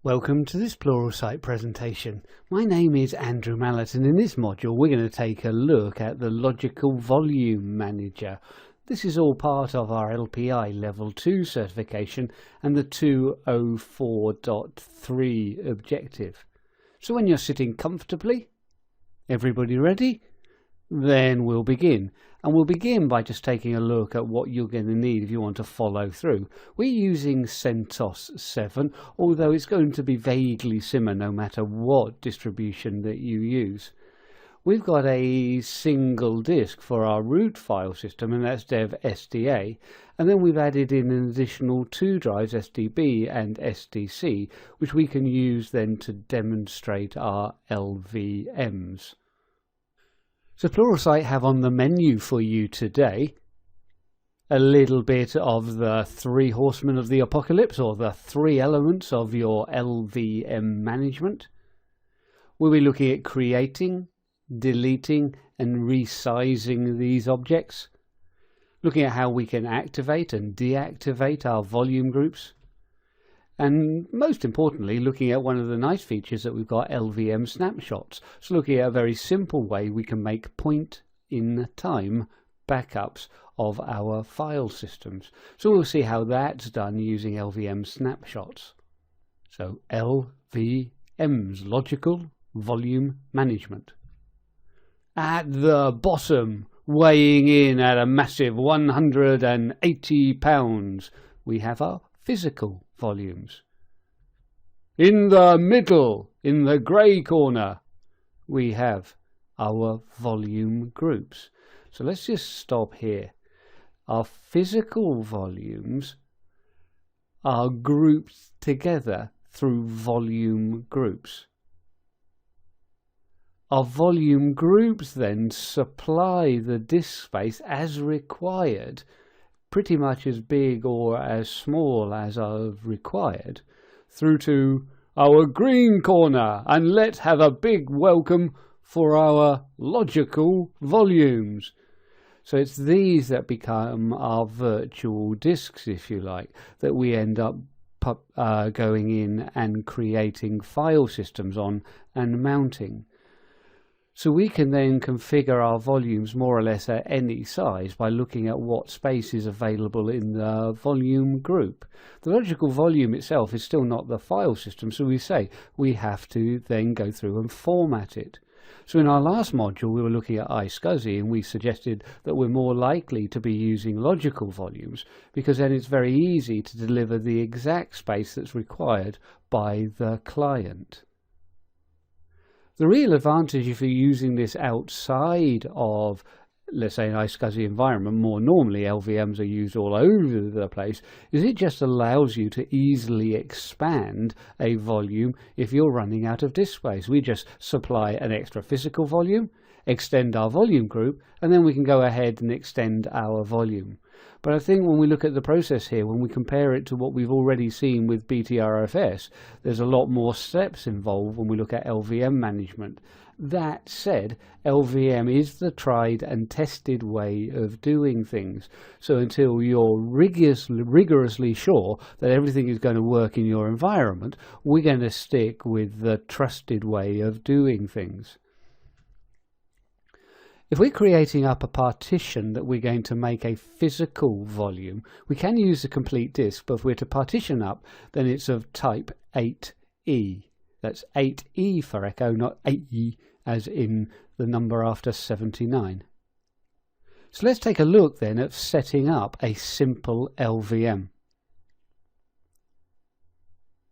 Welcome to this Pluralsight presentation. My name is Andrew Mallett, and in this module we're going to take a look at the Logical Volume Manager. This is all part of our LPI Level 2 certification and the 204.3 objective. So when you're sitting comfortably, everybody ready? Then we'll begin. And we'll begin by just taking a look at what you're going to need if you want to follow through. We're using CentOS 7, although it's going to be vaguely similar no matter what distribution that you use. We've got a single disk for our root file system, and that's dev SDA. And then we've added in an additional two drives, SDB and SDC, which we can use then to demonstrate our LVMs. So Pluralsight have on the menu for you today a little bit of the three horsemen of the apocalypse, or the three elements of your LVM management. We'll be looking at creating, deleting and resizing these objects, looking at how we can activate and deactivate our volume groups, and most importantly looking at one of the nice features that we've got, LVM snapshots. So looking at a very simple way we can make point-in-time backups of our file systems. So we'll see how that's done using LVM snapshots. So LVMs, Logical Volume Management. At the bottom, weighing in at a massive 180 pounds, we have our physical volumes. In the middle, in the grey corner, we have our volume groups. So let's just stop here. Our physical volumes are grouped together through volume groups. Our volume groups then supply the disk space as required, pretty much as big or as small as are required, through to our green corner. And let's have a big welcome for our logical volumes. So it's these that become our virtual disks, if you like, that we end up going in and creating file systems on and mounting. So we can then configure our volumes more or less at any size by looking at what space is available in the volume group. The logical volume itself is still not the file system, so we say we have to then go through and format it. So in our last module we were looking at iSCSI, and we suggested that we're more likely to be using logical volumes because then it's very easy to deliver the exact space that's required by the client. The real advantage if you're using this outside of, let's say, an iSCSI environment, more normally LVMs are used all over the place, is it just allows you to easily expand a volume if you're running out of disk space. We just supply an extra physical volume, extend our volume group, and then we can go ahead and extend our volume. But I think when we look at the process here, when we compare it to what we've already seen with BTRFS, there's a lot more steps involved when we look at LVM management. That said, LVM is the tried and tested way of doing things. So until you're rigorously sure that everything is going to work in your environment, we're going to stick with the trusted way of doing things. If we're creating up a partition that we're going to make a physical volume, we can use the complete disk, but if we're to partition up, then it's of type 8E. That's 8E for echo, not 8E as in the number after 79. So let's take a look then at setting up a simple LVM.